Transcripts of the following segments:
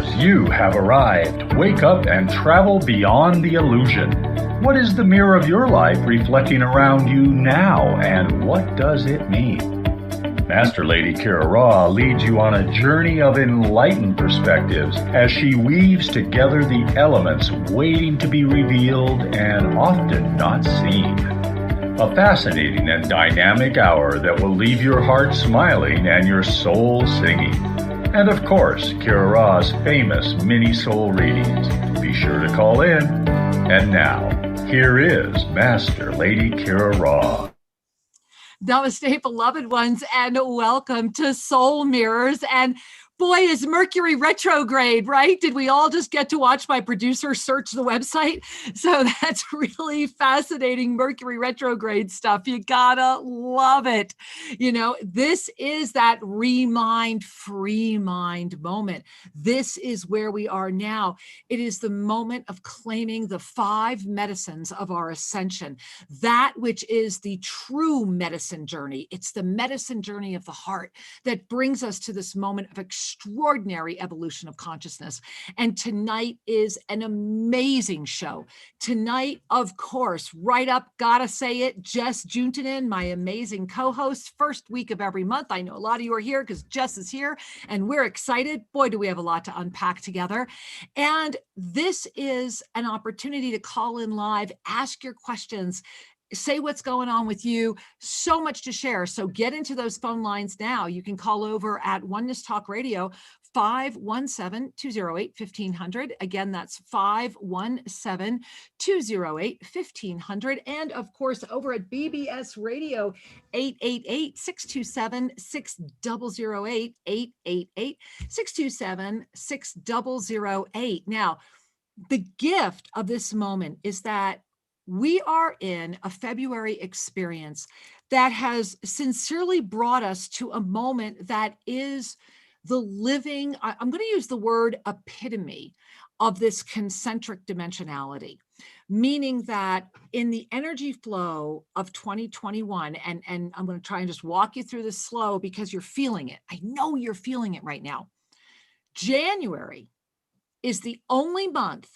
Dreamers, you have arrived. Wake up and travel beyond the illusion. What is the mirror of your life reflecting around you now, and what does it mean? Master Lady Kira Ra leads you on a journey of enlightened perspectives as she weaves together the elements waiting to be revealed and often not seen. A fascinating and dynamic hour that will leave your heart smiling and your soul singing. And of course, Kira Ra's famous mini-soul readings. Be sure to call in. And now, here is Master Lady Kira Ra. Namaste, beloved ones, and welcome to Soul Mirrors. And boy, is Mercury retrograde, right? Did we all just get to watch my producer search the website? So that's really fascinating Mercury retrograde stuff. You gotta love it. You know, this is that remind, free mind moment. This is where we are now. It is the moment of claiming the 5 medicines of our ascension, that which is the true medicine journey. It's the medicine journey of the heart that brings us to this moment of extraordinary evolution of consciousness. And tonight is an amazing show. Tonight, of course, right up, gotta say it, Jess Juntanen, my amazing co-host, first week of every month. I know a lot of you are here because Jess is here and we're excited. Boy, do we have a lot to unpack together. And this is an opportunity to call in live, ask your questions, say what's going on with you. So much to share. So get into those phone lines now. You can call over at Oneness Talk Radio, 517-208-1500. Again, that's 517-208-1500. And of course, over at BBS Radio, 888-627-6008, 888-627-6008. Now, the gift of this moment is that we are in a February experience that has sincerely brought us to a moment that is the living, I'm going to use the word epitome of this concentric dimensionality, meaning that in the energy flow of 2021, and I'm going to try and just walk you through this slow because you're feeling it. I know you're feeling it right now. January is the only month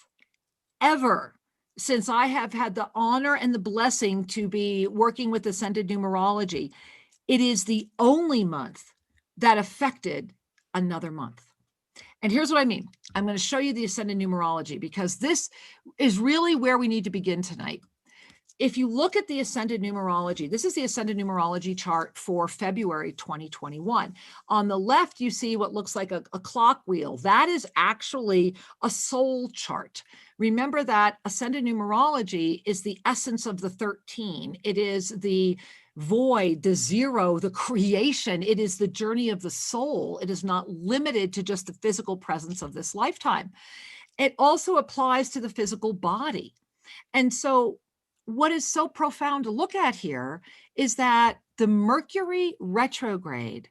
ever since I have had the honor and the blessing to be working with Ascended Numerology, it is the only month that affected another month. And here's what I mean. I'm going to show you the Ascended Numerology because this is really where we need to begin tonight. If you look at the Ascended Numerology, this is the Ascended Numerology chart for February 2021. On the left, you see what looks like a clock wheel. That is actually a soul chart. Remember that Ascended Numerology is the essence of the 13. It is the void, the zero, the creation. It is the journey of the soul. It is not limited to just the physical presence of this lifetime. It also applies to the physical body. And so what is so profound to look at here is that the Mercury retrograde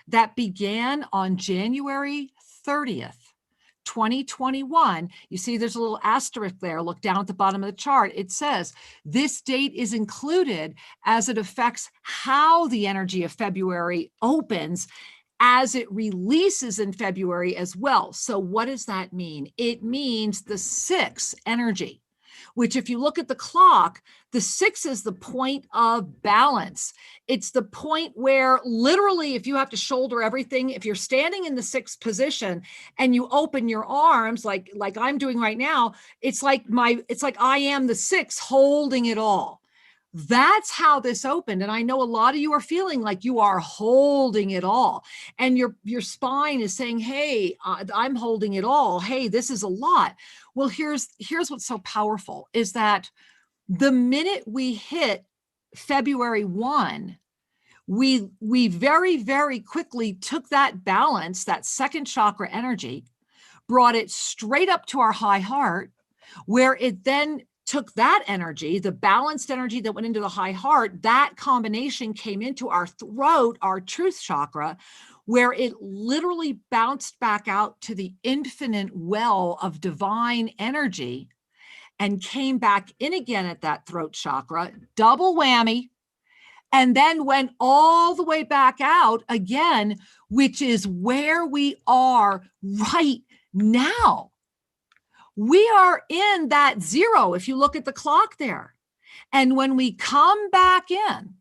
that began on January 30th, 2021, you see there's a little asterisk there. Look down at the bottom of the chart. It says this date is included as it affects how the energy of February opens as it releases in February as well. So what does that mean? It means the 6 energy, which if you look at the clock, the 6 is the point of balance. It's the point where literally if you have to shoulder everything, if you're standing in the 6th position and you open your arms like I'm doing right now, it's like I am the 6 holding it all. That's how this opened. And I know a lot of you are feeling like you are holding it all. And your spine is saying, hey, I'm holding it all. Hey, this is a lot. Well, here's what's so powerful is that the minute we hit February 1, we very, very quickly took that balance, that second chakra energy, brought it straight up to our high heart, where it then took that energy, the balanced energy that went into the high heart, that combination came into our throat, our truth chakra, where it literally bounced back out to the infinite well of divine energy and came back in again at that throat chakra, double whammy, and then went all the way back out again, which is where we are right Now we are in that zero, if you look at the clock there. And when we come back in,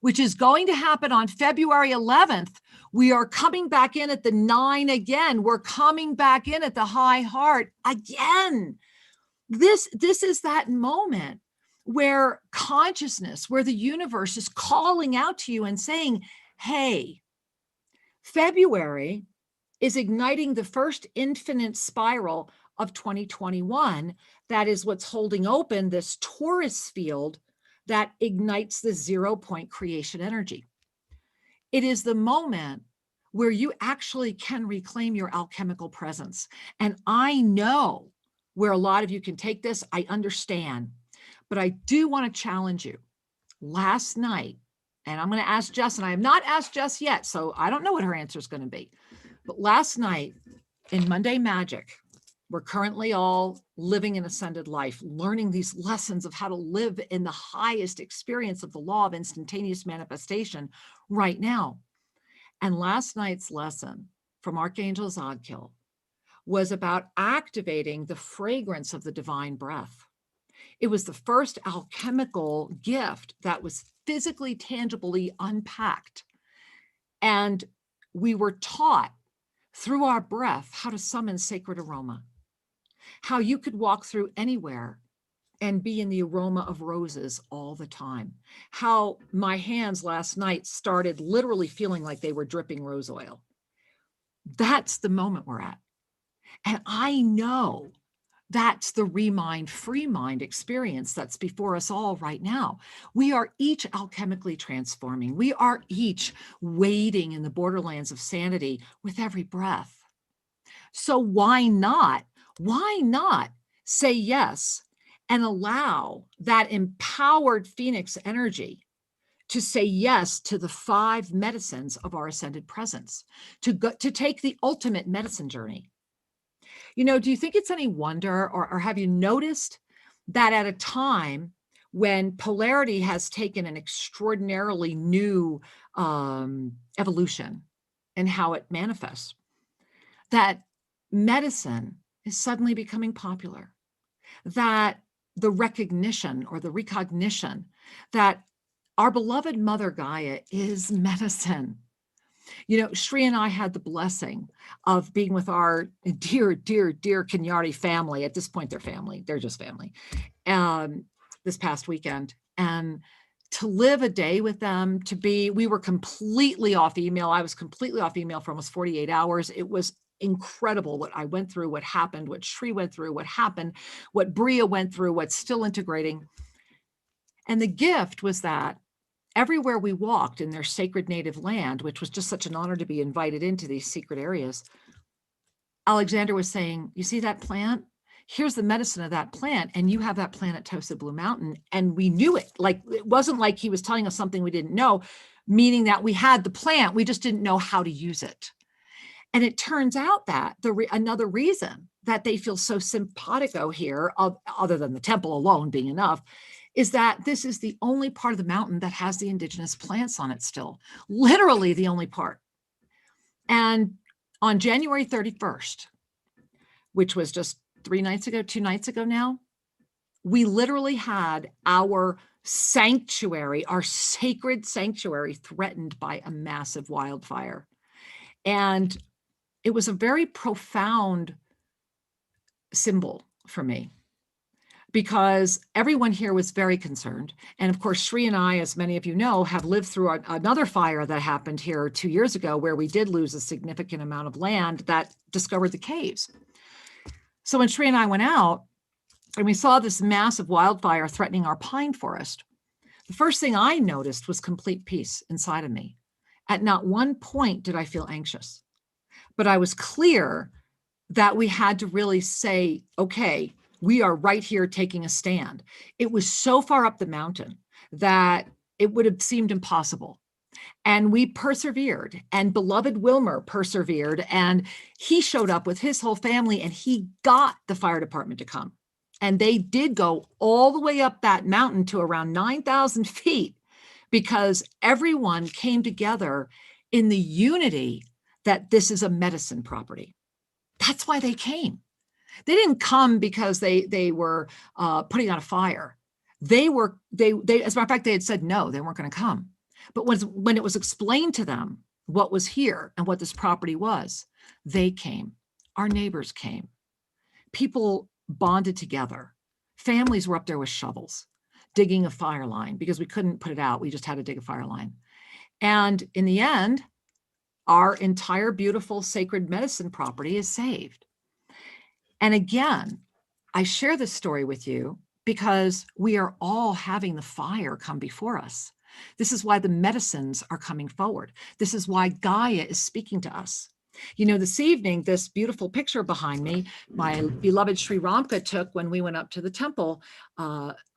which is going to happen on February 11th, we are coming back in at the 9 again. We're coming back in at the high heart again. This is that moment where consciousness, where the universe is calling out to you and saying, hey, February is igniting the first infinite spiral of 2021. That is what's holding open this Taurus field that ignites the 0 point creation energy. It is the moment where you actually can reclaim your alchemical presence. And I know where a lot of you can take this. I understand, but I do want to challenge you. Last night, and I'm going to ask Jess, and I have not asked Jess yet, so I don't know what her answer is going to be. But last night in Monday Magic, we're currently all living an ascended life, learning these lessons of how to live in the highest experience of the law of instantaneous manifestation right now. And last night's lesson from Archangel Zadkiel was about activating the fragrance of the divine breath. It was the first alchemical gift that was physically, tangibly unpacked. And we were taught through our breath how to summon sacred aroma, how you could walk through anywhere and be in the aroma of roses all the time, how my hands last night started literally feeling like they were dripping rose oil. That's the moment we're at. And I know that's the remind, free mind experience that's before us all right now. We are each alchemically transforming. We are each wading in the borderlands of sanity with every breath. So why not say yes and allow that empowered Phoenix energy to say yes to the 5 medicines of our ascended presence, to take the ultimate medicine journey. You know, do you think it's any wonder, or have you noticed that at a time when polarity has taken an extraordinarily new evolution in how it manifests, that medicine is suddenly becoming popular, that the recognition or the recognition that our beloved Mother Gaia is medicine. You know, Shri and I had the blessing of being with our dear, dear, dear Kenyari family. At this point, they're family. They're just family. This past weekend. And to live a day with them, we were completely off email. I was completely off email for almost 48 hours. It was incredible what I went through, what happened, what Shri went through, what happened, what Bria went through, what's still integrating. And the gift was that everywhere we walked in their sacred native land, which was just such an honor to be invited into these secret areas, Alexander was saying, you see that plant? Here's the medicine of that plant. And you have that plant at Tosa Blue Mountain. And we knew it. Like, it wasn't like he was telling us something we didn't know, meaning that we had the plant, we just didn't know how to use it. And it turns out that another reason that they feel so simpatico here, other than the temple alone being enough, is that this is the only part of the mountain that has the indigenous plants on it still, literally the only part. And on January 31st, which was just 2 nights ago now, we literally had our sanctuary, our sacred sanctuary, threatened by a massive wildfire. And it was a very profound symbol for me, because everyone here was very concerned. And of course, Shri and I, as many of you know, have lived through another fire that happened here 2 years ago, where we did lose a significant amount of land that discovered the caves. So when Shri and I went out and we saw this massive wildfire threatening our pine forest, the first thing I noticed was complete peace inside of me. At not one point did I feel anxious, but I was clear that we had to really say, okay, we are right here taking a stand. It was so far up the mountain that it would have seemed impossible. And we persevered, and beloved Wilmer persevered, and he showed up with his whole family, and he got the fire department to come. And they did go all the way up that mountain to around 9,000 feet, because everyone came together in the unity that this is a medicine property. That's why they came. They didn't come because they were putting out a fire. They, as a matter of fact, they had said no, they weren't going to come. But when it was explained to them what was here and what this property was, they came. Our neighbors came. People bonded together. Families were up there with shovels, digging a fire line because we couldn't put it out. We just had to dig a fire line. And in the end, our entire beautiful sacred medicine property is saved. And again, I share this story with you because we are all having the fire come before us. This is why the medicines are coming forward. This is why Gaia is speaking to us. You know, this evening, this beautiful picture behind me, my beloved Sri Ramka took when we went up to the temple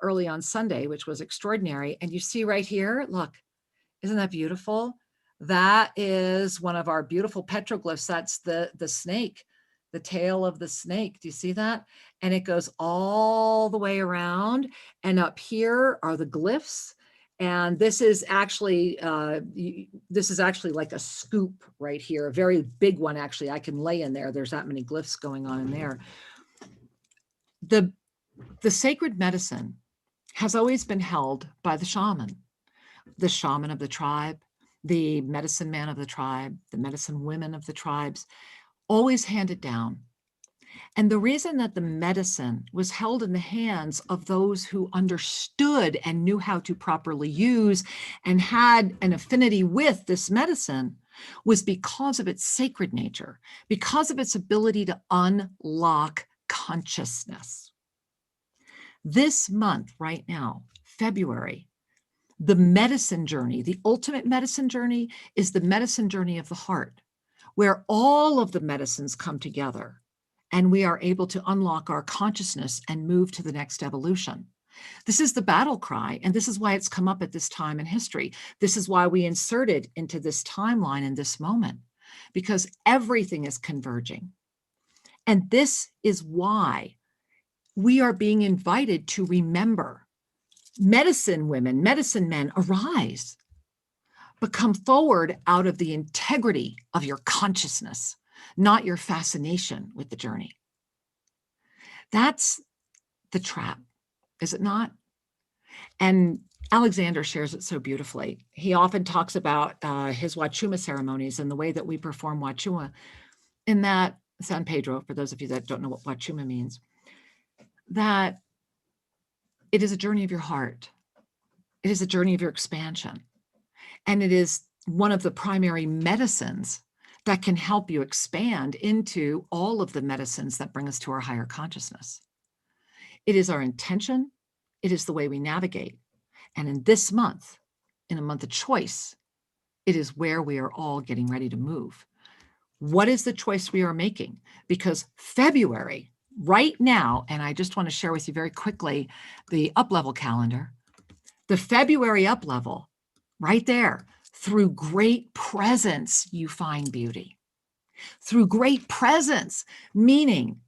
early on Sunday, which was extraordinary. And you see right here, look, isn't that beautiful? That is one of our beautiful petroglyphs. That's the snake, the tail of the snake. Do you see that? And it goes all the way around. And up here are the glyphs. And this is actually like a scoop right here, a very big one, actually. I can lay in there. There's that many glyphs going on in there. The sacred medicine has always been held by the shaman of the tribe, the medicine man of the tribe, the medicine women of the tribes, always handed down. And the reason that the medicine was held in the hands of those who understood and knew how to properly use and had an affinity with this medicine was because of its sacred nature, because of its ability to unlock consciousness. This month, right now, February, the medicine journey, the ultimate medicine journey, is the medicine journey of the heart, where all of the medicines come together and we are able to unlock our consciousness and move to the next evolution. This is the battle cry, and this is why it's come up at this time in history. This is why we inserted into this timeline in this moment, because everything is converging. And this is why we are being invited to remember. Medicine women, medicine men, arise, but come forward out of the integrity of your consciousness, not your fascination with the journey. That's the trap, is it not? And Alexander shares it so beautifully. He often talks about his Wachuma ceremonies and the way that we perform Wachuma in that San Pedro, for those of you that don't know what Wachuma means, that it is a journey of your heart. It is a journey of your expansion. And it is one of the primary medicines that can help you expand into all of the medicines that bring us to our higher consciousness. It is our intention. It is the way we navigate. And in this month, in a month of choice, it is where we are all getting ready to move. What is the choice we are making? Because February, right now, and I just want to share with you very quickly the up-level calendar, the February up-level, right there, through great presence, you find beauty. Through great presence, meaning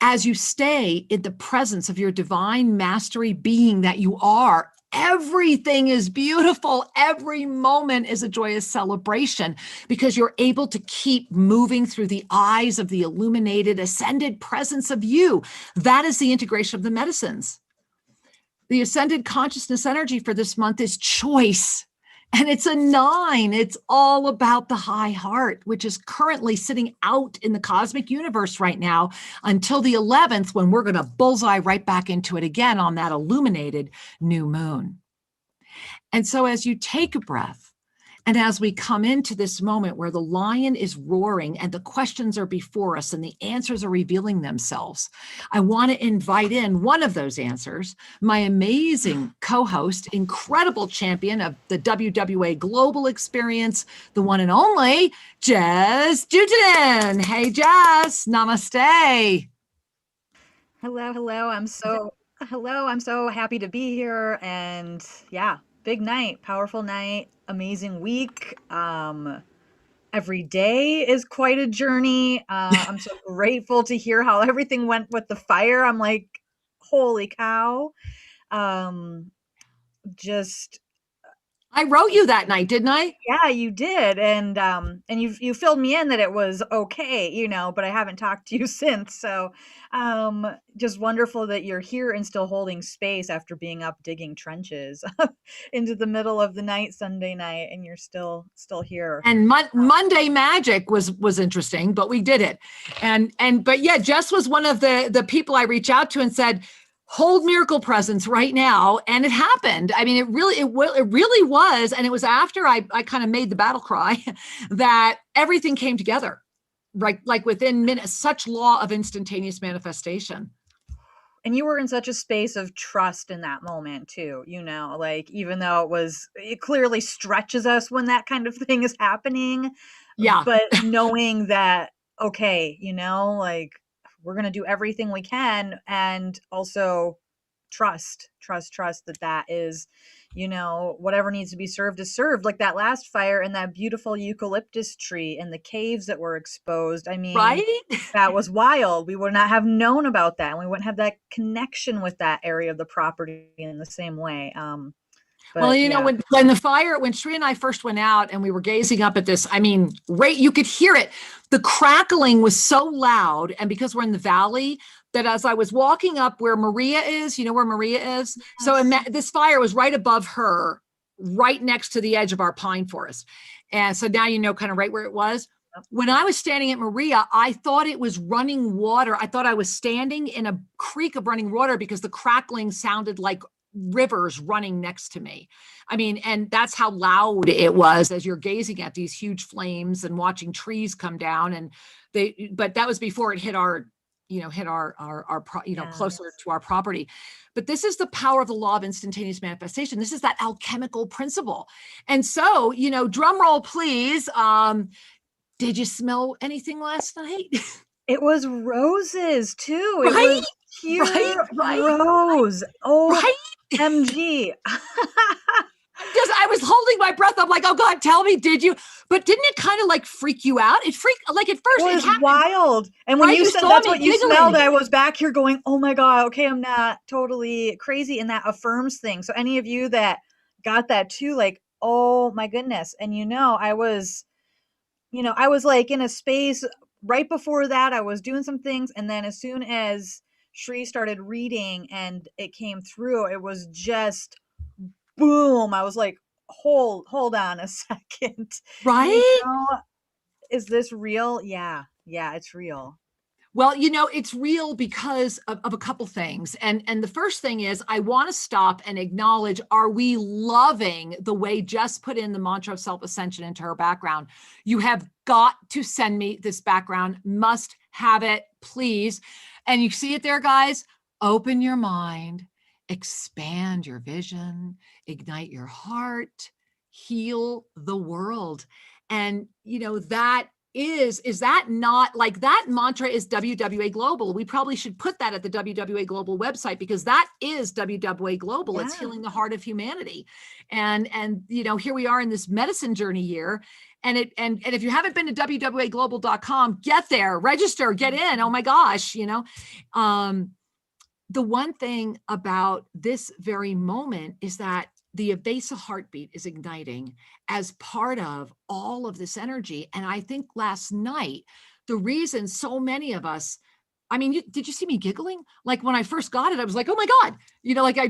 as you stay in the presence of your divine mastery being that you are, everything is beautiful. Every moment is a joyous celebration because you're able to keep moving through the eyes of the illuminated, ascended presence of you. That is the integration of the medicines. The ascended consciousness energy for this month is choice. And it's a 9. It's all about the high heart, which is currently sitting out in the cosmic universe right now until the 11th, when we're going to bullseye right back into it again on that illuminated new moon. And so as you take a breath, and as we come into this moment where the lion is roaring and the questions are before us and the answers are revealing themselves, I want to invite in one of those answers, my amazing co-host, incredible champion of the WWA Global Experience, the one and only Jess Jujinen. Hey, Jess, namaste. Hello. I'm so happy to be here. And yeah, big night, powerful night, amazing week. Every day is quite a journey. I'm so grateful to hear how everything went with the fire. I'm like, holy cow. Just I wrote you that night, didn't I? Yeah, you did. And you filled me in that it was okay, you know, but I haven't talked to you since. So just wonderful that you're here and still holding space after being up digging trenches into the middle of the night, Sunday night, and you're still here. And Monday Magic was interesting, but we did it. But yeah, Jess was one of the people I reached out to and said, hold miracle presence right now. And it happened. I mean, it really was. And it was after I kind of made the battle cry that everything came together, right? Like within minutes, such law of instantaneous manifestation. And you were in such a space of trust in that moment too, you know, like, even though it clearly stretches us when that kind of thing is happening. Yeah. But knowing that, okay, you know, like, we're going to do everything we can, and also trust that is, you know, whatever needs to be served is served. Like that last fire and that beautiful eucalyptus tree and the caves that were exposed. I mean, right? That was wild. We would not have known about that, and we wouldn't have that connection with that area of the property in the same way. But well, you know, yeah. when Sri and I first went out and we were gazing up at this, I mean, right, you could hear it. The crackling was so loud. And because we're in the valley, that as I was walking up where Maria is, you know where Maria is? Yes. So this fire was right above her, right next to the edge of our pine forest. And so now you know kind of right where it was. When I was standing at Maria, I thought it was running water. I thought I was standing in a creek of running water because the crackling sounded like rivers running next to me. I mean, and that's how loud it was as you're gazing at these huge flames and watching trees come down. And but that was before it hit our closer to our property. But this is the power of the law of instantaneous manifestation. This is that alchemical principle. And so, you know, drum roll, please. Did you smell anything last night? It was roses too. It right? was pure rose. Oh, right? MG. I was holding my breath. I'm like, oh God, tell me, did you? But didn't it kind of like freak you out? It freaked, like at first. It was wild. And when you said that's what you smelled, I was back here going, oh my God, okay, I'm not totally crazy. And that affirms things. So any of you that got that too, like, oh my goodness. And I was like in a space right before that. I was doing some things. And then as soon as Shri started reading and it came through, it was just boom. I was like, hold on a second. Right? Is this real? Yeah, it's real. Well, you know, it's real because of a couple things. And the first thing is I want to stop and acknowledge, are we loving the way Jess put in the mantra of self-ascension into her background? You have got to send me this background, must have it, please. And you see it there, guys. Open your mind, expand your vision, ignite your heart, heal the world. And, you know, that is that not like that mantra is WWA Global. We probably should put that at the WWA Global website because that is WWA Global. Yeah. It's healing the heart of humanity. And, you know, here we are in this medicine journey year. And if you haven't been to wwaglobal.com, get there, register, get in. Oh my gosh, you know, the one thing about this very moment is that the Avesa heartbeat is igniting as part of all of this energy. And I think last night, the reason so many of us, I mean, did you see me giggling? Like when I first got it, I was like, oh my God, you know, like I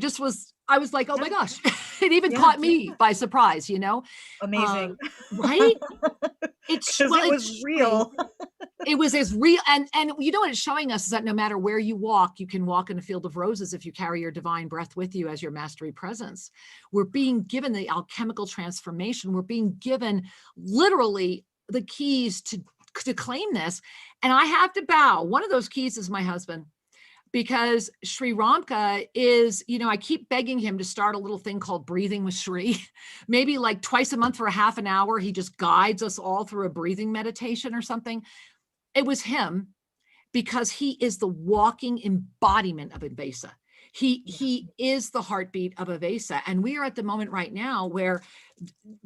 was like, oh my gosh, it even caught me by surprise, you know? Amazing. Right? It was real. It was as real. And you know what it's showing us is that no matter where you walk, you can walk in a field of roses if you carry your divine breath with you as your mastery presence. We're being given the alchemical transformation. We're being given literally the keys to claim this. And I have to bow. One of those keys is my husband. Because Sri Ramka is, you know, I keep begging him to start a little thing called Breathing with Sri, maybe like twice a month for a half an hour. He just guides us all through a breathing meditation or something. It was him because he is the walking embodiment of Avesa. He is the heartbeat of Avesa. And we are at the moment right now where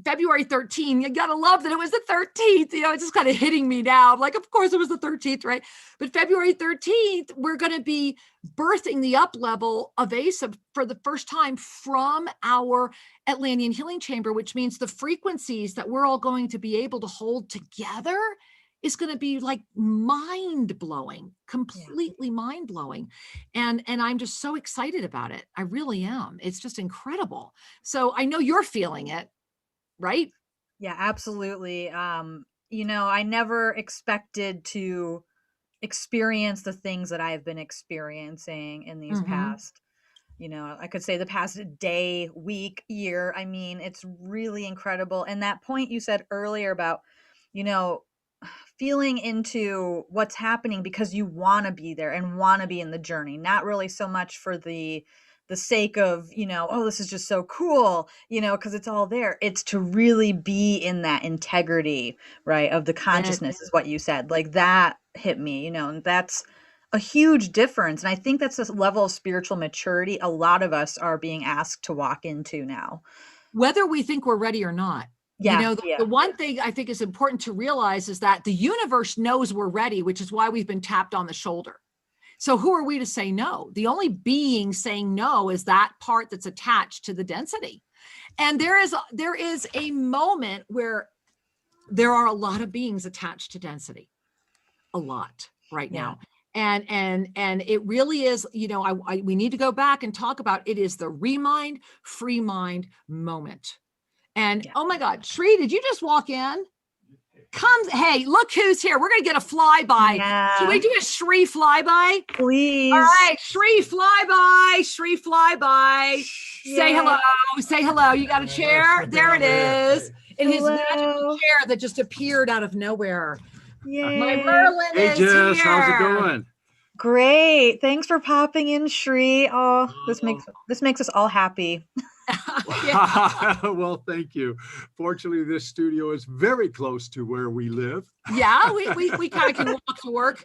February 13th, you got to love that it was the 13th. You know, it's just kind of hitting me now. I'm like, of course it was the 13th, right? But February 13th, we're going to be birthing the up level of Avesa for the first time from our Atlantean healing chamber, which means the frequencies that we're all going to be able to hold together is going to be like mind-blowing, completely mind-blowing. And I'm just so excited about it. I really am. It's just incredible. So I know you're feeling it, right? Yeah, absolutely. You know, I never expected to experience the things that I've been experiencing in these past, you know, I could say the past day, week, year. I mean, it's really incredible. And that point you said earlier about, you know, feeling into what's happening because you want to be there and want to be in the journey, not really so much for the sake of, you know, oh, this is just so cool, you know, because it's all there. It's to really be in that integrity, right, of the consciousness, is what you said. Like, that hit me, you know, and that's a huge difference. And I think that's a level of spiritual maturity a lot of us are being asked to walk into now, whether we think we're ready or not. You know, the one thing I think is important to realize is that the universe knows we're ready, which is why we've been tapped on the shoulder. So who are we to say no? The only being saying no is that part that's attached to the density. And there is a moment where there are a lot of beings attached to density, a lot right now. And it really is, you know, we need to go back and talk about it is the remind, free mind moment. And oh my God, Shri, did you just walk in? Come, hey, look who's here. We're going to get a flyby. Should we do a Shri flyby? Please. All right, Shri flyby, Shri flyby. Say hello, say hello. You got a chair? There it is. In his magical chair that just appeared out of nowhere. Yay. My Merlin is here. How's it going? Great. Thanks for popping in, Shri. Oh, this makes us all happy. Well, thank you. Fortunately, this studio is very close to where we live. Yeah, we kind of can walk to work,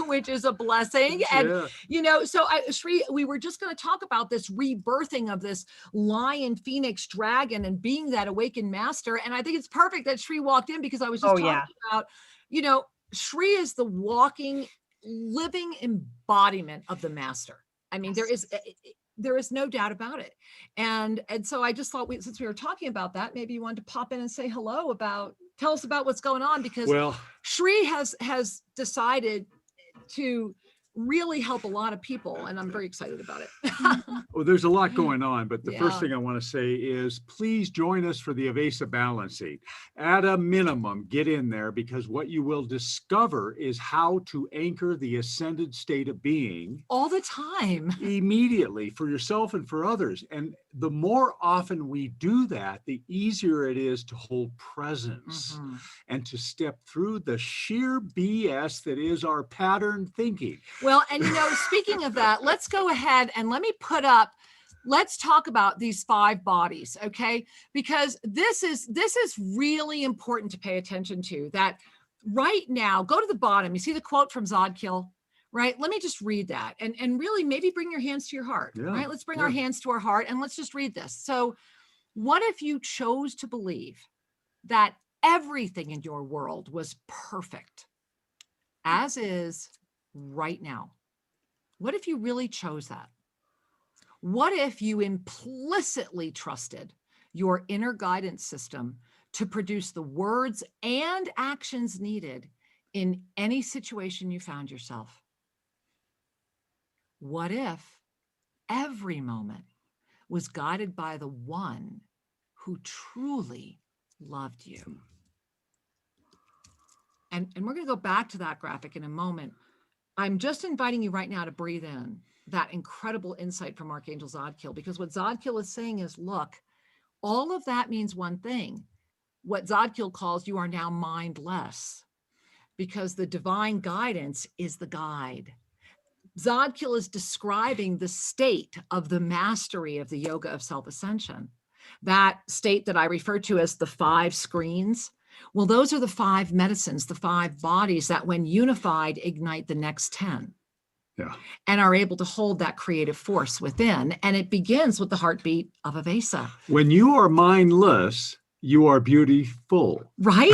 which is a blessing. And, you know, so Shri, we were just going to talk about this rebirthing of this lion, phoenix, dragon, and being that awakened master. And I think it's perfect that Shri walked in because I was just talking about, you know, Shri is the walking, living embodiment of the master. I mean, there is no doubt about it. And so I just thought, since we were talking about that, maybe you wanted to pop in and say hello tell us about what's going on, because Shri has decided to really help a lot of people, and I'm very excited about it. Well, there's a lot going on, but the first thing I want to say is please join us for the Avesa balancing. At a minimum, get in there, because what you will discover is how to anchor the ascended state of being all the time, immediately, for yourself and for others. And the more often we do that, the easier it is to hold presence and to step through the sheer BS that is our pattern thinking. Well, and you know, speaking of that, let's go ahead and let's talk about these 5 bodies, okay? Because this is really important to pay attention to. That right now, go to the bottom. You see the quote from Zodkill, right? Let me just read that and really maybe bring your hands to your heart, right? Let's bring our hands to our heart and let's just read this. So, what if you chose to believe that everything in your world was perfect, as is right now? What if you really chose that? What if you implicitly trusted your inner guidance system to produce the words and actions needed in any situation you found yourself? What if every moment was guided by the one who truly loved you? And we're going to go back to that graphic in a moment. I'm just inviting you right now to breathe in that incredible insight from Archangel Zodkill, because what Zodkill is saying is, look, all of that means one thing. What Zodkill calls, you are now mindless, because the divine guidance is the guide. Zodkill is describing the state of the mastery of the yoga of self-ascension, that state that I refer to as the 5 screens. Well, those are the 5 medicines, the 5 bodies that when unified, ignite the next 10. and are able to hold that creative force within. And it begins with the heartbeat of a Vesa. When you are mindless, you are beautiful. Right?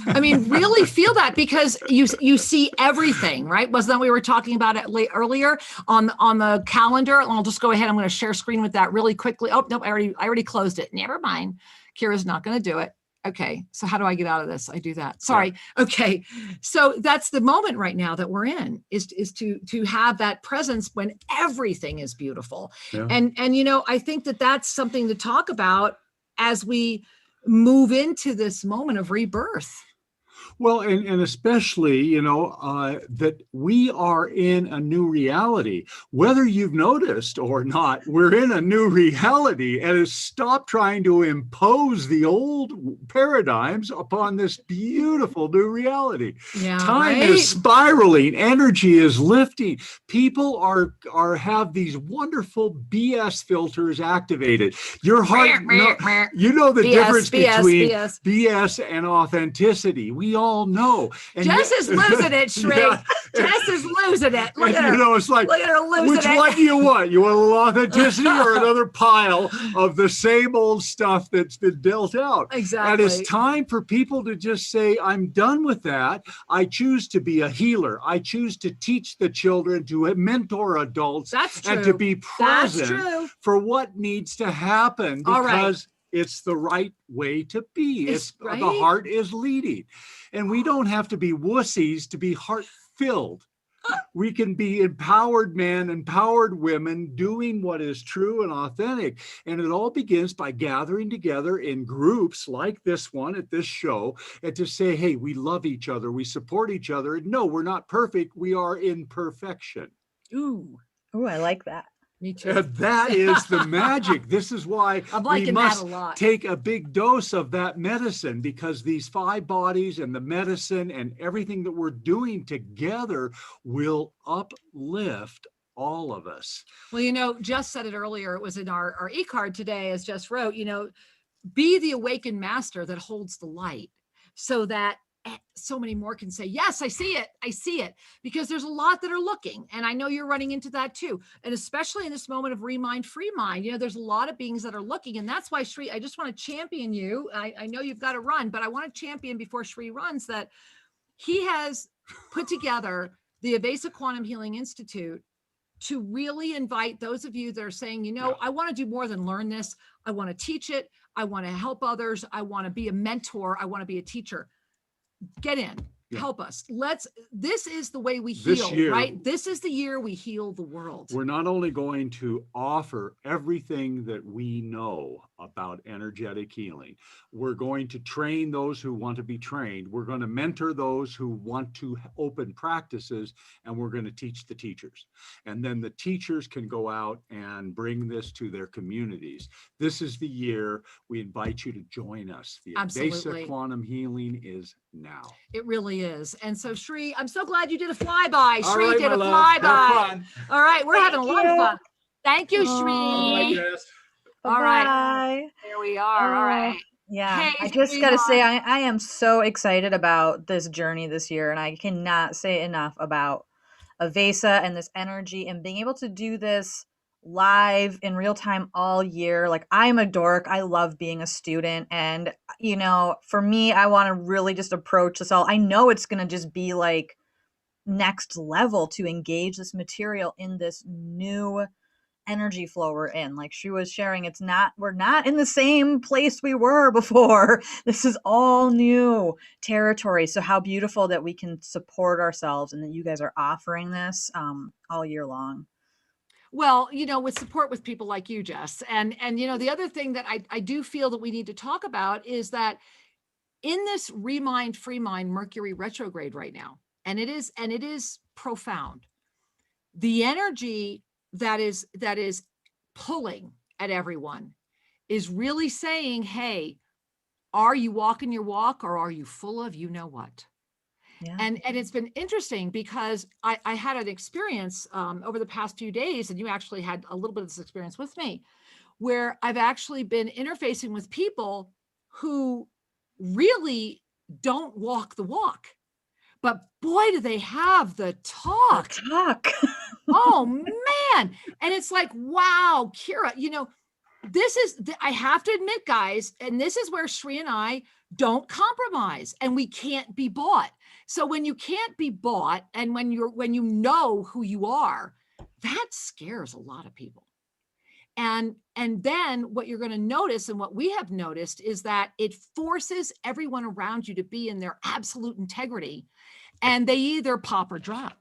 I mean, really feel that, because you see everything, right? Wasn't that we were talking about it earlier on the calendar? And I'll just go ahead. I'm going to share screen with that really quickly. Oh, nope, I already closed it. Never mind. Kira's not going to do it. Okay. So how do I get out of this? I do that. Sorry. Yeah. Okay. So that's the moment right now that we're in, is to have that presence when everything is beautiful. Yeah. And, you know, I think that that's something to talk about as we move into this moment of rebirth. Well, and especially, you know, that we are in a new reality. Whether you've noticed or not, we're in a new reality, and it's stop trying to impose the old paradigms upon this beautiful new reality. Yeah, time is spiraling, energy is lifting. People are have these wonderful BS filters activated. Your heart, you know the difference between BS and authenticity. We all know. And Jess is losing it, Shri. Yeah. Jess is losing it. Look at her. You know, it's like, look at her losing which one do you want? You want a little authenticity or another pile of the same old stuff that's been dealt out? Exactly. And it's time for people to just say, I'm done with that. I choose to be a healer. I choose to teach the children, to mentor adults. That's true. And to be present for what needs to happen, because it's the right way to be. It's right? The heart is leading. And we don't have to be wussies to be heart-filled. We can be empowered men, empowered women, doing what is true and authentic. And it all begins by gathering together in groups like this one at this show, and to say, hey, we love each other, we support each other. And no, we're not perfect. We are in perfection. Ooh, I like that. Me too. And that is the magic. This is why we must take a big dose of that medicine, because these 5 bodies and the medicine and everything that we're doing together will uplift all of us. Well, you know, Jess said it earlier. It was in our e-card today, as Jess wrote, you know, be the awakened master that holds the light, so that so many more can say, yes, I see it. I see it. Because there's a lot that are looking. And I know you're running into that too. And especially in this moment of remind, free mind, you know, there's a lot of beings that are looking. And that's why, Shri, I just want to champion you. I know you've got to run, but I want to champion before Shri runs that he has put together the Avesa Quantum Healing Institute to really invite those of you that are saying, you know, I want to do more than learn this. I want to teach it. I want to help others. I want to be a mentor. I want to be a teacher. Get in, help us. This is the way we heal, right? This is the year we heal the world. We're not only going to offer everything that we know about energetic healing, we're going to train those who want to be trained. We're going to mentor those who want to open practices, and we're going to teach the teachers. And then the teachers can go out and bring this to their communities. This is the year we invite you to join us. The Avesa Quantum Healing is now. It really is. And so, Shri, I'm so glad you did a flyby. Shri did a flyby. All right, we're having a lot of fun. Thank you, Shri. All right. There we are. All right. Yeah. Hey, I just got to say, I am so excited about this journey this year, and I cannot say enough about Avesa and this energy and being able to do this live in real time all year. Like, I'm a dork. I love being a student. And, you know, for me, I want to really just approach this all. I know it's going to just be like next level to engage this material in this new energy flow we're in. Like she was sharing, we're not in the same place we were before. This is all new territory. So how beautiful that we can support ourselves and that you guys are offering this all year long. Well, you know, with support with people like you, Jess. And you know, the other thing that I do feel that we need to talk about is that in this Remind Free Mind Mercury retrograde right now, and it is profound, the energy that is pulling at everyone is really saying, hey, are you walking your walk, or are you full of you know what? Yeah. And it's been interesting because I had an experience over the past few days, and you actually had a little bit of this experience with me, where I've actually been interfacing with people who really don't walk the walk, but boy, do they have the talk. Oh man. And it's like, wow, Kira, I have to admit, guys, and this is where Sri and I don't compromise, and we can't be bought. So when you can't be bought, and when you know who you are, that scares a lot of people. And then what you're going to notice, and what we have noticed, is that it forces everyone around you to be in their absolute integrity, and they either pop or drop.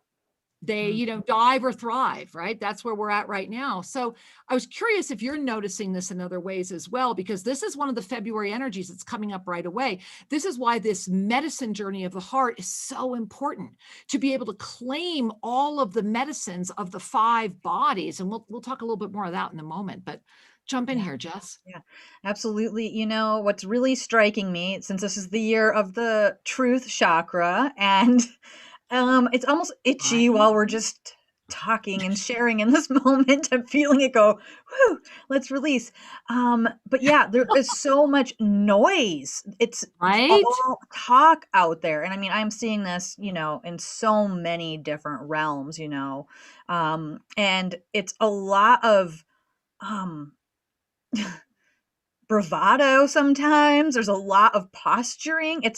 They, dive or thrive, right? That's where we're at right now. So I was curious if you're noticing this in other ways as well, because this is one of the February energies that's coming up right away. This is why this medicine journey of the heart is so important, to be able to claim all of the medicines of the 5 bodies. And we'll talk a little bit more of that in a moment, but jump in here, Jess. Yeah, absolutely. What's really striking me, since this is the year of the truth chakra, and it's almost itchy while we're just talking and sharing in this moment. I'm feeling it go, whew, let's release. But yeah, there is so much noise. It's all talk out there. And I mean, I'm seeing this, in so many different realms, and it's a lot of, bravado sometimes. There's a lot of posturing.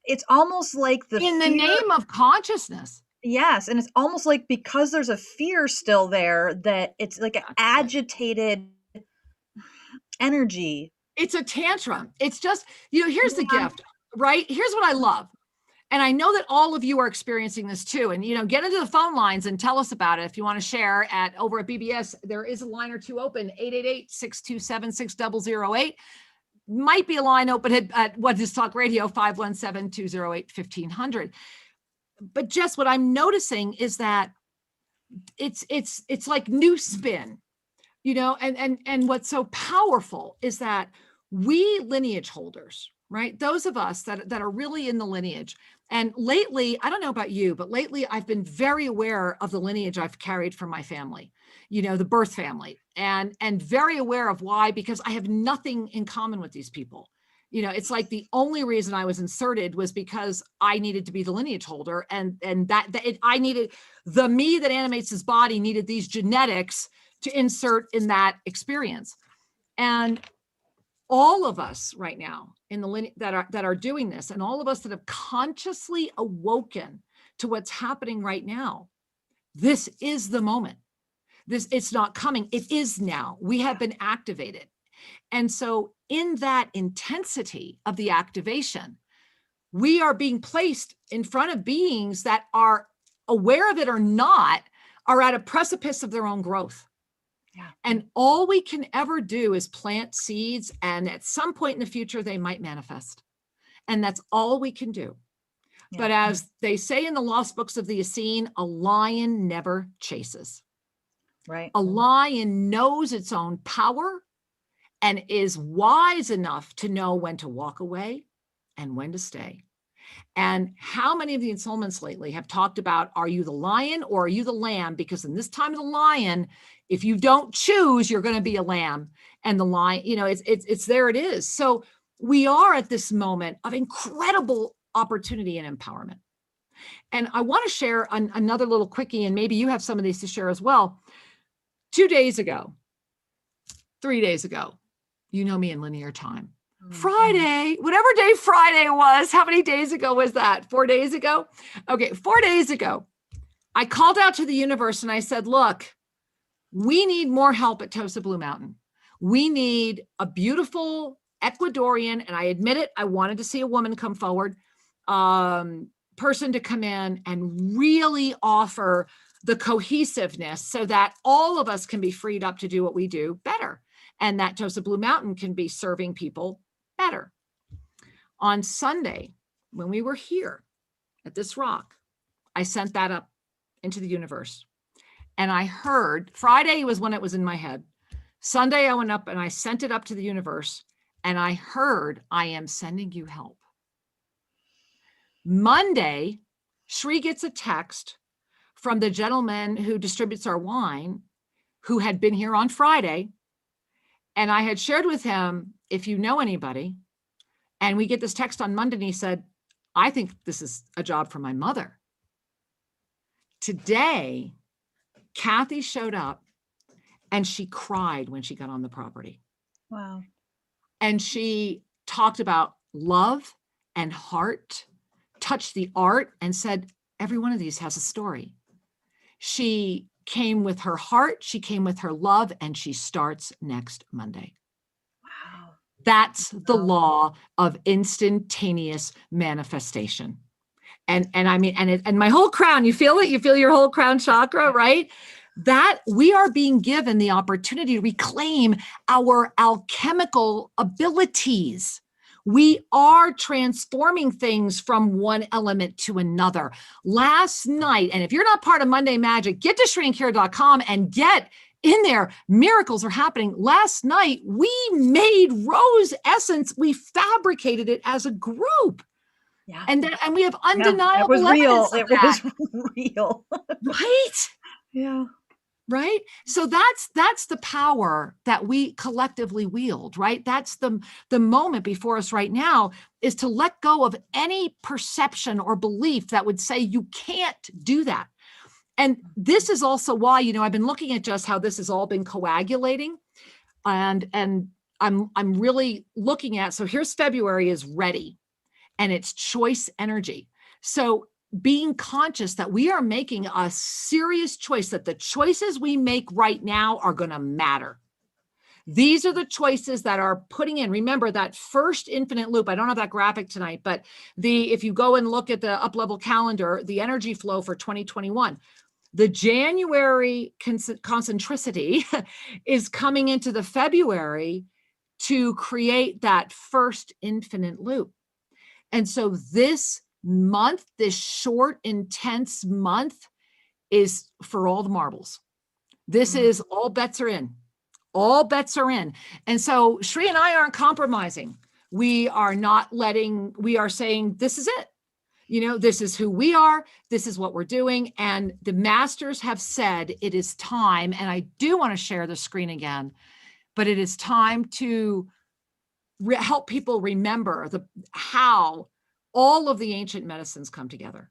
It's almost like in the name of consciousness. Yes. And it's almost like, because there's a fear still there, that it's like an agitated energy. It's a tantrum. It's just, here's the gift, right? Here's what I love. And I know that all of you are experiencing this too. And, get into the phone lines and tell us about it. If you want to share over at BBS, there is a line or two open, 888-627-6008. Might be a line open at What Is Talk Radio, 517-208-1500. But just what I'm noticing is that it's like new spin, and what's so powerful is that we lineage holders, right? Those of us that are really in the lineage. And lately, I don't know about you, but lately I've been very aware of the lineage I've carried from my family, the birth family, and very aware of why, because I have nothing in common with these people. It's like the only reason I was inserted was because I needed to be the lineage holder, and I needed the me that animates his body needed these genetics to insert in that experience. And all of us right now in the that are doing this, and all of us that have consciously awoken to what's happening right now, this is the moment. It's not coming. It is now. We have been activated. And so in that intensity of the activation, we are being placed in front of beings that are aware of it or not, are at a precipice of their own growth. Yeah. And all we can ever do is plant seeds, and at some point in the future, they might manifest. And that's all we can do. Yeah. But as they say in the Lost Books of the Essene, a lion never chases. Right. A lion knows its own power and is wise enough to know when to walk away and when to stay. And how many of the ensoulments lately have talked about, are you the lion or are you the lamb? Because in this time of the lion, if you don't choose, you're going to be a lamb. And the lion, it's there it is. So we are at this moment of incredible opportunity and empowerment. And I want to share another little quickie, and maybe you have some of these to share as well. 2 days ago, 3 days ago, you know me in linear time. Friday, whatever day Friday was, how many days ago was that? 4 days ago? Okay, 4 days ago, I called out to the universe and I said, look, we need more help at Tosa Blue Mountain. We need a beautiful Ecuadorian, and I admit it, I wanted to see a woman come forward, person to come in and really offer the cohesiveness so that all of us can be freed up to do what we do better. And that Tosa Blue Mountain can be serving people better. On Sunday, when we were here at this rock, I sent that up into the universe. And I heard, Friday was when it was in my head. Sunday, I went up and I sent it up to the universe, and I heard, I am sending you help. Monday, Shri gets a text from the gentleman who distributes our wine, who had been here on Friday. And I had shared with him, if you know anybody, and we get this text on Monday, and he said, I think this is a job for my mother. Today, Kathy showed up and she cried when she got on the property. Wow. And she talked about love and heart, touched the art, and said, every one of these has a story. She came with her heart, she came with her love, and she starts next Monday. Wow. That's the law of instantaneous manifestation. And I mean, and my whole crown, you feel it? You feel your whole crown chakra, right? That we are being given the opportunity to reclaim our alchemical abilities. We are transforming things from one element to another. Last night, and if you're not part of Monday Magic, get to shriancare.com and get in there. Miracles are happening. Last night, we made rose essence. We fabricated it as a group. Yeah. And we have undeniable it was real. evidence of that. It was real. Right? Yeah. Right? So that's the power that we collectively wield, right? That's the moment before us right now, is to let go of any perception or belief that would say you can't do that. And this is also why, I've been looking at just how this has all been coagulating, and I'm really looking at, so here's February is ready, and it's choice energy. So being conscious that we are making a serious choice, that the choices we make right now are going to matter. These are the choices that are putting in. Remember that first infinite loop. I don't have that graphic tonight, but if you go and look at the up-level calendar, the energy flow for 2021, the January concentricity is coming into the February to create that first infinite loop. And so this month, this short, intense month, is for all the marbles. This is all bets are in. All bets are in. And so Shri and I aren't compromising. We are saying, this is it. This is who we are. This is what we're doing. And the masters have said it is time. And I do want to share the screen again, but it is time to help people remember how all of the ancient medicines come together.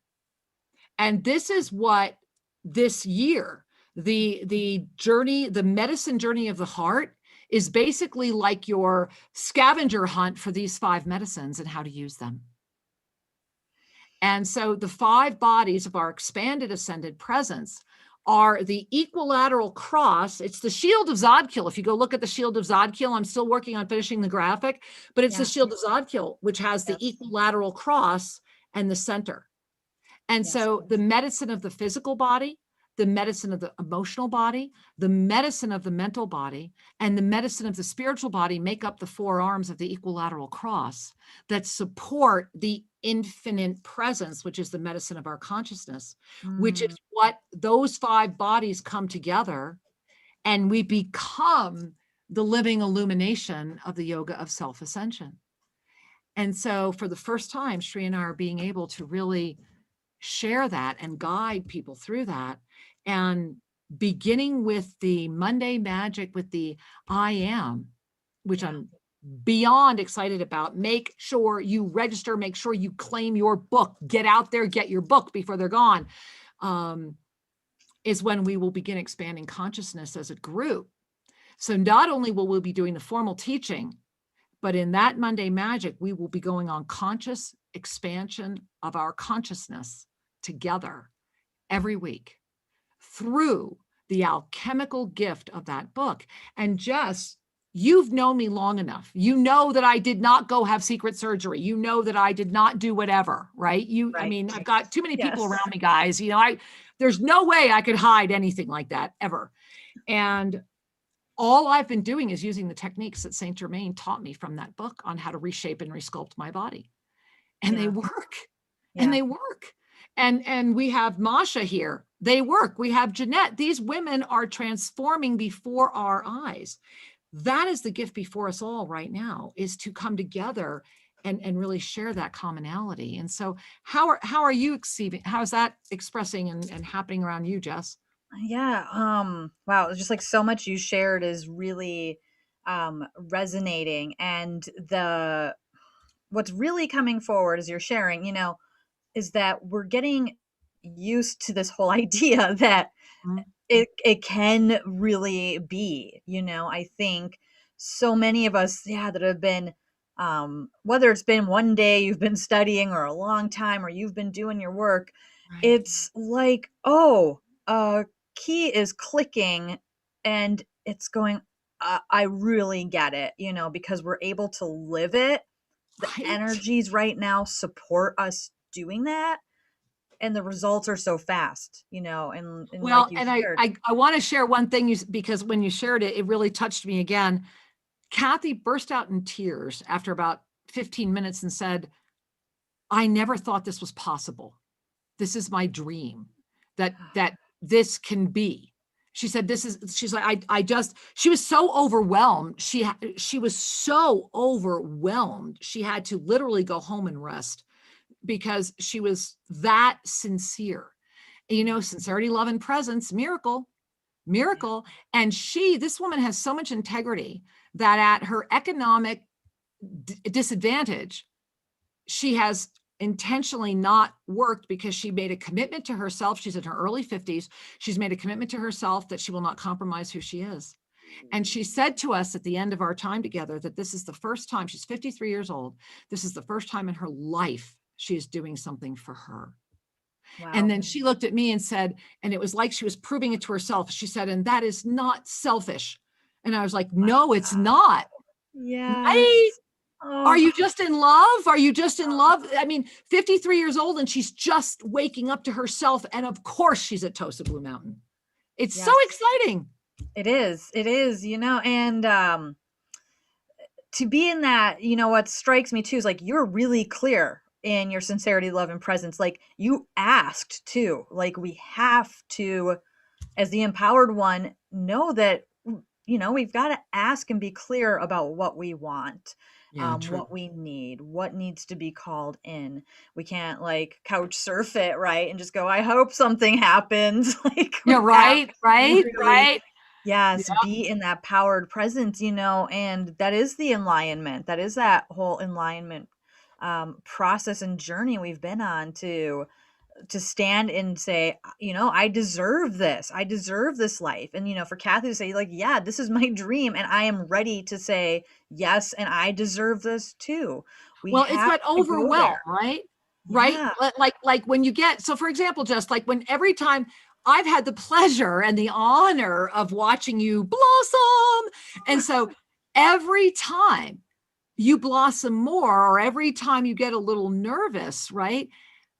And this is what this year, the journey, the medicine journey of the heart, is basically like your scavenger hunt for these 5 medicines and how to use them. And so the 5 bodies of our expanded ascended presence are the equilateral cross. It's the shield of Zodkiel. If you go look at the shield of Zodkiel, I'm still working on finishing the graphic, but it's the shield of Zodkiel, which has the equilateral cross and the center. And so the medicine of the physical body, the medicine of the emotional body, the medicine of the mental body, and the medicine of the spiritual body make up the 4 arms of the equilateral cross that support the infinite presence, which is the medicine of our consciousness, which is what those 5 bodies come together, and we become the living illumination of the yoga of self-ascension. And so for the first time, Shri and I are being able to really share that and guide people through that. And beginning with the Monday Magic with the I Am, which I'm beyond excited about. Make sure you register, make sure you claim your book, get out there, get your book before they're gone, is when we will begin expanding consciousness as a group. So not only will we be doing the formal teaching, but in that Monday Magic, we will be going on conscious expansion of our consciousness together every week through the alchemical gift of that book. And Jess, you've known me long enough. You know that I did not go have secret surgery. You know that I did not do whatever, right? I mean, I've got too many people around me, guys. There's no way I could hide anything like that ever. And all I've been doing is using the techniques that Saint Germain taught me from that book on how to reshape and resculpt my body. And they work. And they work. And we have Masha here. They work. We have Jeanette. These women are transforming before our eyes. That is the gift before us all right now, is to come together and really share that commonality. And so how are you exceeding? How is that expressing and happening around you, Jess? Yeah. Wow. Just like so much you shared is really resonating. And what's really coming forward as you're sharing, you know, is that we're getting used to this whole idea that it can really be, you know. I think so many of us, yeah, that have been, whether it's been one day you've been studying or a long time, or you've been doing your work, Right. it's like, oh, key is clicking and it's going, I really get it, you know, because we're able to live it. The Right. energies right now support us doing that, and the results are so fast, you know, and Well, like you and shared. I want to share one thing, because when you shared it, it really touched me again. Kathy burst out in tears after about 15 minutes and said, I never thought this was possible. This is my dream, that this can be. She said, she's like, she was so overwhelmed. She was so overwhelmed. She had to literally go home and rest because she was that sincere. You know, sincerity, love, and presence, miracle. And this woman has so much integrity that at her economic disadvantage, she has intentionally not worked because she made a commitment to herself. She's in her early 50s. She's made a commitment to herself that she will not compromise who she is. And she said to us at the end of our time together that this is the first time, she's 53 years old, this is the first time in her life she is doing something for her. Wow. And then she looked at me and said, and it was like she was proving it to herself. She said, and that is not selfish. And I was like, no, it's not. Yeah. Right? Oh. Are you just in love? Are you just in love? I mean, 53 years old and she's just waking up to herself. And of course she's at Tosa Blue Mountain. It's so exciting. It is, you know, and to be in that, you know, what strikes me too is like, you're really clear in your sincerity, love, and presence. Like you asked too, like we have to, as the empowered one, know that, you know, we've got to ask and be clear about what we want, what we need, what needs to be called in. We can't like couch surf it, right? And just go, I hope something happens. Like, yeah, right. Yes, be in that powered presence, you know, and that is the enlightenment. That is that whole enlightenment process and journey we've been on to stand and say, you know, I deserve this. I deserve this life. And, you know, for Kathy to say like, yeah, this is my dream. And I am ready to say, yes, and I deserve this too. Well, it's that overwhelm, right? Yeah. Right. Like when you get, so for example, just like when every time I've had the pleasure and the honor of watching you blossom. And so every time you blossom more, or every time you get a little nervous, right?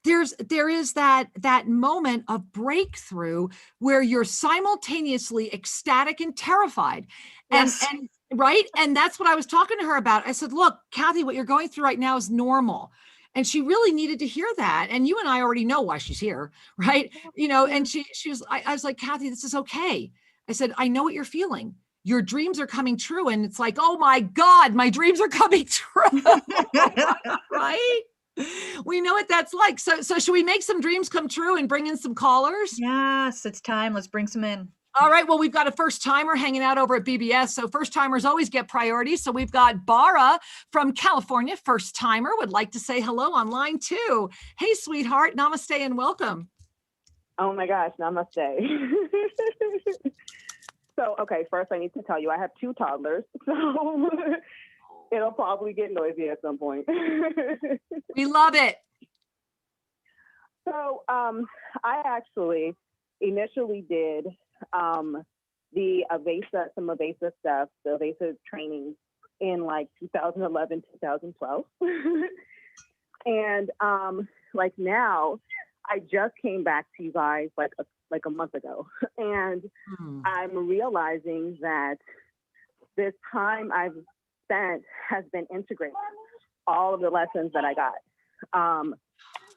There is that moment of breakthrough where you're simultaneously ecstatic and terrified. Yes. And right. And that's what I was talking to her about. I said, look, Kathy, what you're going through right now is normal. And she really needed to hear that. And you and I already know why she's here, right? You know, and I was like, Kathy, this is okay. I said, I know what you're feeling. Your dreams are coming true. And it's like, oh my God, my dreams are coming true. Right? We know what that's like. So should we make some dreams come true and bring in some callers? Yes, it's time. Let's bring some in. All right. Well, we've got a first timer hanging out over at BBS. So first timers always get priority. So we've got Bara from California, first timer, would like to say hello on line 2. Hey, sweetheart. Namaste and welcome. Oh my gosh. Namaste. So, okay. First I need to tell you, I have 2 toddlers. So it'll probably get noisy at some point. We love it. So I actually initially did some Avesa stuff, the Avesa training in like 2011, 2012. And like now, I just came back to you guys like a month ago. And I'm realizing that this time I've spent has been integrating all of the lessons that I got.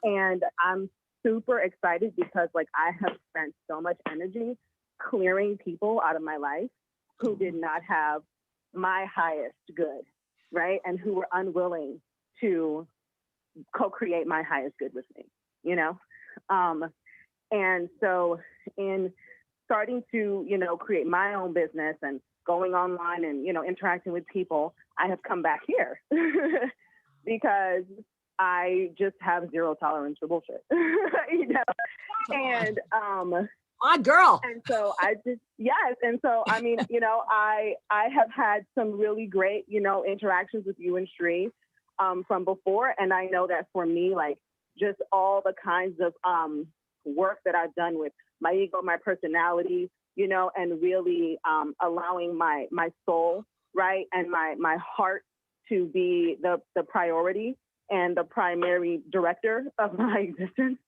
And I'm super excited because like I have spent so much energy clearing people out of my life who did not have my highest good, right? And who were unwilling to co-create my highest good with me, you know? And so in starting to, you know, create my own business and going online and, you know, interacting with people, I have come back here because I just have zero tolerance for bullshit, you know? And, my girl. and so I just, yes. And so, I mean, you know, I have had some really great, you know, interactions with you and Sri from before. And I know that for me, like just all the kinds of work that I've done with my ego, my personality, you know, and really allowing my soul, right, and my heart to be the priority and the primary director of my existence.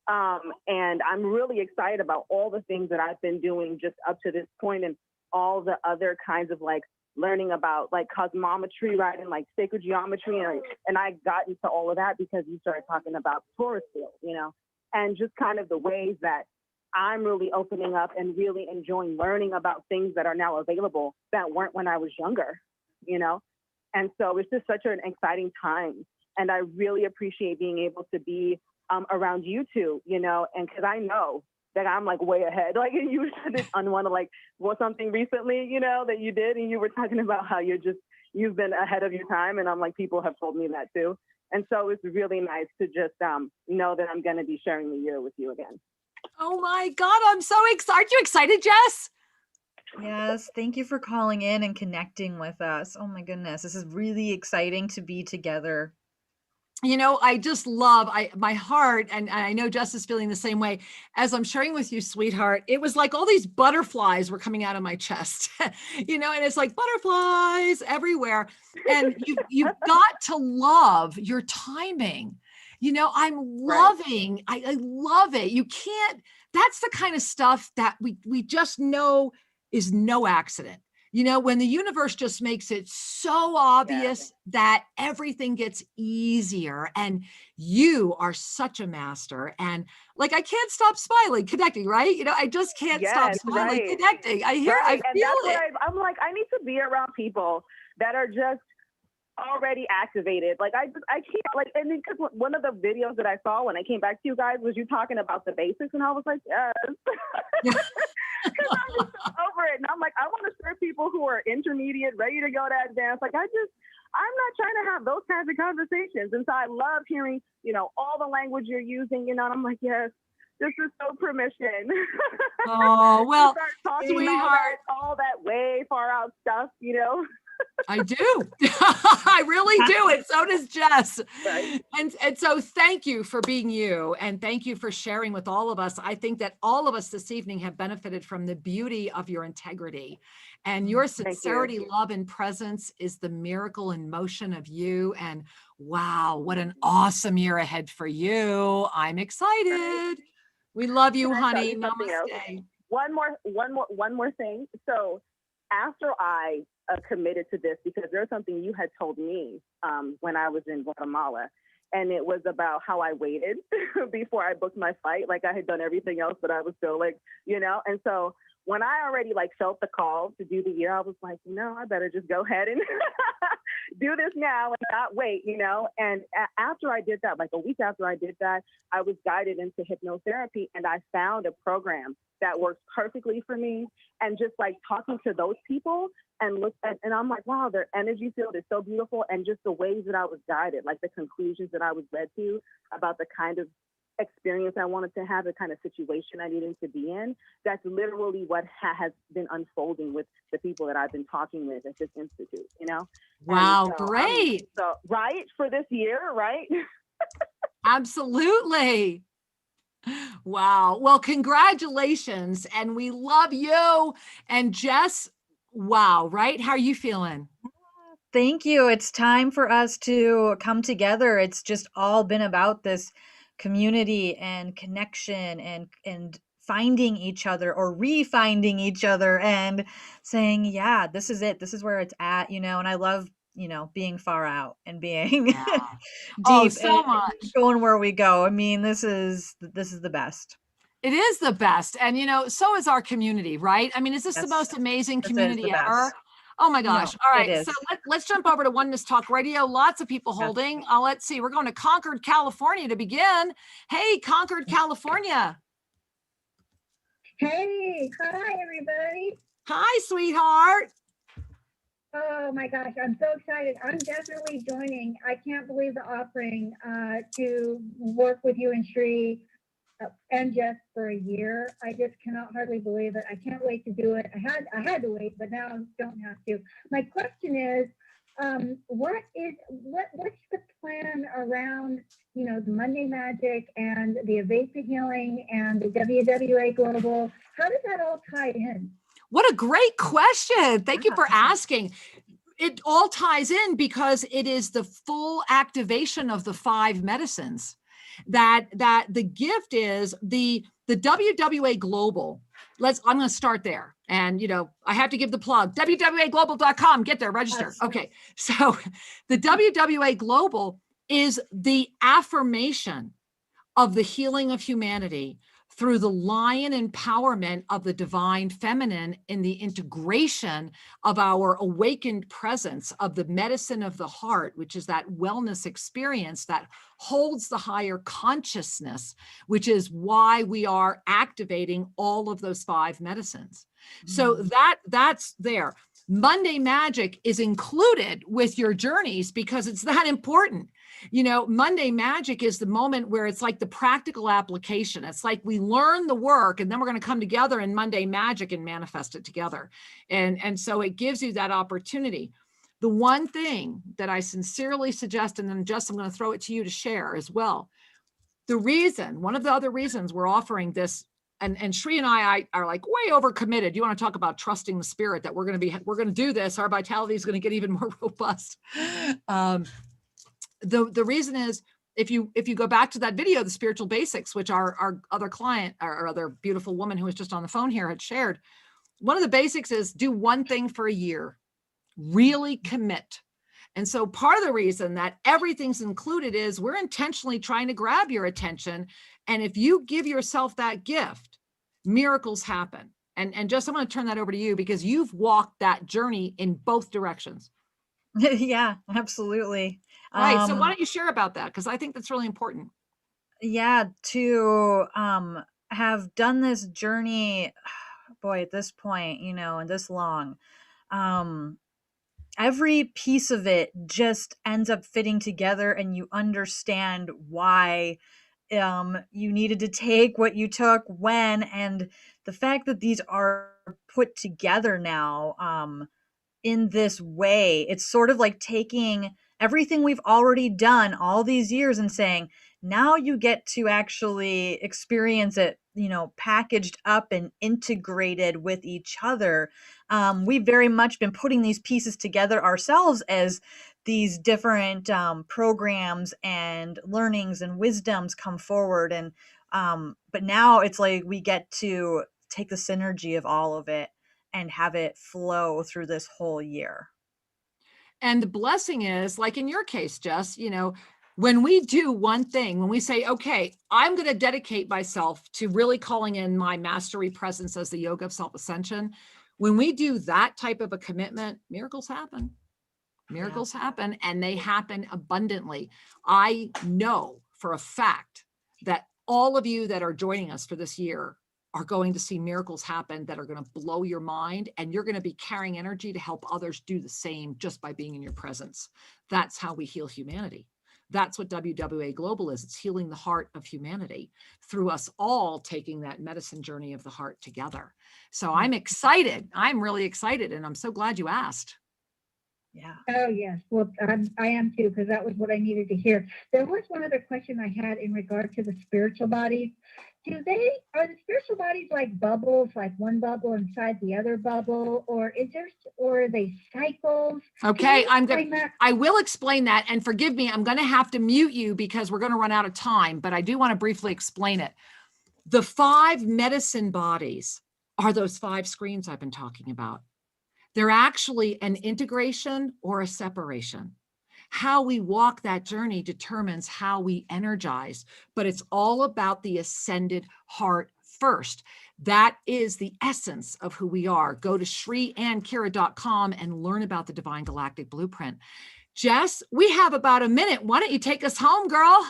And I'm really excited about all the things that I've been doing just up to this point, and all the other kinds of like learning about like cosmometry, right, and like sacred geometry. And I got into all of that because you started talking about Taurus field, you know, and just kind of the ways that I'm really opening up and really enjoying learning about things that are now available that weren't when I was younger, you know? And so it's just such an exciting time. And I really appreciate being able to be around you two, you know, and because I know that I'm like way ahead. Like you said on one of like, well, something recently, you know, that you did, and you were talking about how you've been ahead of your time. And I'm like, people have told me that too. And so it's really nice to just know that I'm going to be sharing the year with you again. Oh my God, I'm so excited. Aren't you excited, Jess? Yes, thank you for calling in and connecting with us. Oh my goodness, this is really exciting to be together. You know, I just love my heart, and I know Jess is feeling the same way as I'm sharing with you, sweetheart. It was like all these butterflies were coming out of my chest, you know, and it's like butterflies everywhere. And you've got to love your timing. You know, I'm loving, I love it. You can't, that's the kind of stuff that we just know is no accident. You know, when the universe just makes it so obvious that everything gets easier, and you are such a master. And like, I can't stop smiling, connecting, right? You know, I just can't stop smiling, connecting. I feel it. I'm like, I need to be around people that are just already activated. Like I can't, like, and then because one of the videos that I saw when I came back to you guys was you talking about the basics, and I was like, yes. Because I'm just over it. And I'm like, I want to serve people who are intermediate, ready to go to advanced. Like I'm not trying to have those kinds of conversations. And so I love hearing, you know, all the language you're using, you know, and I'm like, yes, this is so permission. Oh, well, start talking sweetheart, all that way far out stuff, you know. I do. I really do. And so does Jess. Right. And so thank you for being you. And thank you for sharing with all of us. I think that all of us this evening have benefited from the beauty of your integrity, and your sincerity, love, and presence is the miracle in motion of you. And wow, what an awesome year ahead for you. I'm excited. We love you, honey. Namaste. One more thing. So after I committed to this, because there's something you had told me when I was in Guatemala, and it was about how I waited before I booked my flight. Like I had done everything else, but I was still like, you know. And so when I already like felt the call to do the year, I was like, you know, I better just go ahead and do this now and not wait, you know. And after I did that, like a week after I did that, I was guided into hypnotherapy, and I found a program that works perfectly for me. And just like talking to those people and and I'm like, wow, their energy field is so beautiful. And just the ways that I was guided, like the conclusions that I was led to about the kind of experience I wanted to have, the kind of situation I needed to be in. That's literally what has been unfolding with the people that I've been talking with at this institute, you know? Wow, so, great. So, right, for this year, right? Absolutely. Wow. Well, congratulations. And we love you. And Jess, wow, right? How are you feeling? Thank you. It's time for us to come together. It's just all been about this community and connection and finding each other or re-finding each other and saying, yeah, this is it. This is where it's at, you know. And I love, you know, being far out and being deep so much. and going where we go. I mean, this is the best. It is the best. And, you know, so is our community, right? I mean, is this the most amazing community ever? Oh my gosh. No, all right. So let's jump over to Oneness Talk Radio. Lots of people holding. Let's see. We're going to Concord, California to begin. Hey, Concord, California. Hey, hi everybody. Hi, sweetheart. Oh my gosh, I'm so excited. I'm definitely joining. I can't believe the offering to work with you and Shri and Jess for a year. I just cannot hardly believe it. I can't wait to do it. I had to wait, but now I don't have to. My question is, what's the plan around, you know, the Monday Magic and the Avesa Healing and the WWA Global? How does that all tie in? What a great question. Thank you for asking. It all ties in because it is the full activation of the 5 medicines that the gift is the WWA Global. I'm going to start there. And, you know, I have to give the plug, wwaglobal.com, get there, register. Okay. So the WWA Global is the affirmation of the healing of humanity through the lion empowerment of the divine feminine in the integration of our awakened presence of the medicine of the heart, which is that wellness experience that holds the higher consciousness, which is why we are activating all of those 5 medicines. So that's there. Monday Magic is included with your journeys because it's that important. You know, Monday Magic is the moment where it's like the practical application. It's like we learn the work and then we're going to come together in Monday Magic and manifest it together. And so it gives you that opportunity. The one thing that I sincerely suggest, and then Jess, I'm going to throw it to you to share as well. One of the other reasons we're offering this, and Shri and I are like way overcommitted. You want to talk about trusting the spirit that we're going to do this. Our vitality is going to get even more robust. The reason is if you go back to that video, the spiritual basics, which our other client, our other beautiful woman who was just on the phone here had shared, one of the basics is do one thing for a year, really commit. And so part of the reason that everything's included is we're intentionally trying to grab your attention. And if you give yourself that gift, miracles happen. And Jess, I'm going to turn that over to you because you've walked that journey in both directions. Yeah, absolutely. Right. So why don't you share about that? Because I think that's really important. Yeah, to have done this journey, boy, at this point, you know, and this long, every piece of it just ends up fitting together and you understand why you needed to take what you took when, and the fact that these are put together now in this way, it's sort of like taking everything we've already done all these years and saying, now you get to actually experience it, you know, packaged up and integrated with each other. We've very much been putting these pieces together ourselves as these different programs and learnings and wisdoms come forward. And but now it's like we get to take the synergy of all of it and have it flow through this whole year. And the blessing is, like in your case, Jess, you know, when we do one thing, when we say, okay, I'm going to dedicate myself to really calling in my mastery presence as the yoga of self-ascension, when we do that type of a commitment, miracles happen. Miracles happen, and they happen abundantly. I know for a fact that all of you that are joining us for this year are going to see miracles happen that are going to blow your mind, and you're going to be carrying energy to help others do the same just by being in your presence. That's how we heal humanity. That's what WWA Global is. It's healing the heart of humanity through us all taking that medicine journey of the heart together. So I'm excited. I'm really excited, and I'm so glad you asked. Yeah. Oh, yes. Well, I am too, because that was what I needed to hear. There was one other question I had in regard to the spiritual bodies. Are the spiritual bodies like bubbles, like one bubble inside the other bubble, or are they cycles? Okay, I will explain that, and forgive me, I'm going to have to mute you because we're going to run out of time, but I do want to briefly explain it. The 5 medicine bodies are those 5 screens I've been talking about. They're actually an integration or a separation. How we walk that journey determines how we energize, but it's all about the ascended heart first. That is the essence of who we are. Go to shriandkira.com and learn about the Divine Galactic Blueprint. Jess, we have about a minute. Why don't you take us home, girl?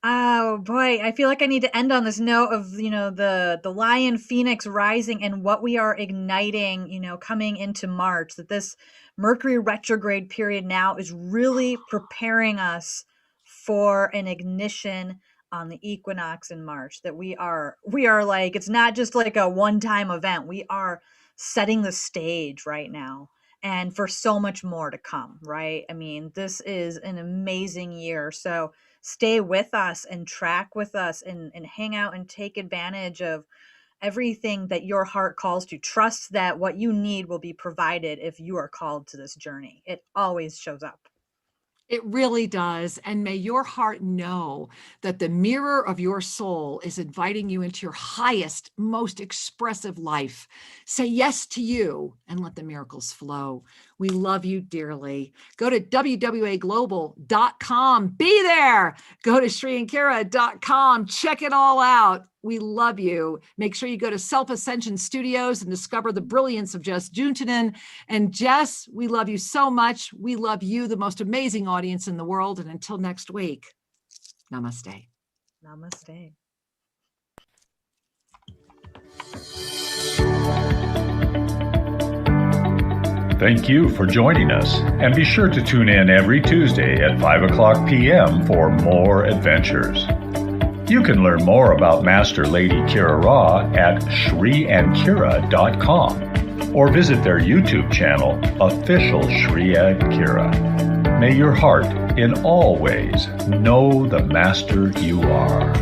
Oh boy, I feel like I need to end on this note of, the Lion Phoenix rising and what we are igniting, coming into March, that this Mercury retrograde period now is really preparing us for an ignition on the equinox in March, that we are like, it's not just like a one-time event. We are setting the stage right now, and for so much more to come, right? I mean, this is an amazing year. So stay with us and track with us and hang out and take advantage of everything that your heart calls to. Trust that what you need will be provided if you are called to this journey. It always shows up. It really does. And may your heart know that the mirror of your soul is inviting you into your highest, most expressive life. Say yes to you and let the miracles flow. We love you dearly. Go to wwaglobal.com. Be there. Go to shriandkira.com. Check it all out. We love you. Make sure you go to Self-Ascension Studios and discover the brilliance of Jess Juntanen. And Jess, we love you so much. We love you, the most amazing audience in the world. And until next week, namaste. Namaste. Thank you for joining us, and be sure to tune in every Tuesday at 5:00 p.m. for more adventures. You can learn more about Master Lady Kira Ra at shriandkira.com or visit their YouTube channel, Official Shri and Kira. May your heart in all ways know the Master you are.